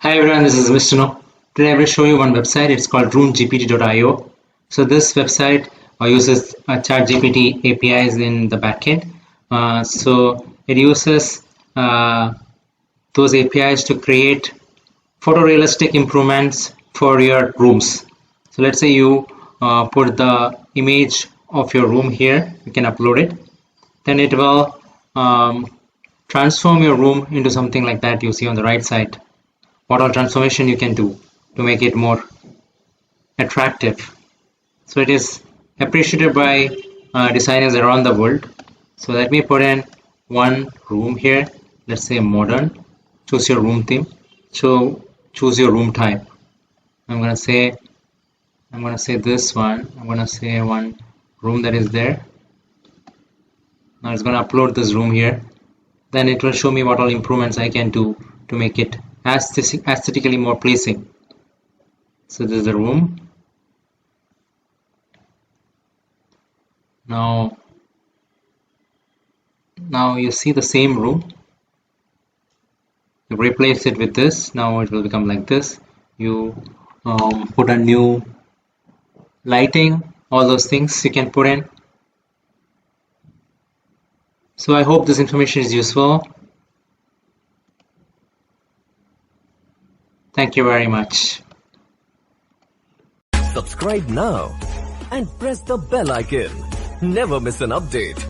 Hi everyone, this is Mr. No. Today I will show you one website. It's called roomgpt.io. So this website uses ChatGPT APIs in the backend. So it uses those APIs to create photorealistic improvements for your rooms. So let's say you put the image of your room here. You can upload it. Then it will transform your room into something like that you see on the right side. What all transformation you can do to make it more attractive. So it is appreciated by designers around the world. So let me put in one room here. Let's say modern. Choose your room theme. So choose your room type. I'm gonna say this one. I'm gonna say one room that is there. Now it's gonna upload this room here. Then it will show me what all improvements I can do to make it aesthetically more pleasing. So this is the room. Now you see the same room. You replace it with this. Now it will become like this. You put a new lighting, all those things you can put in. So I hope this information is useful. Thank you very much. Subscribe now and press the bell icon. Never miss an update.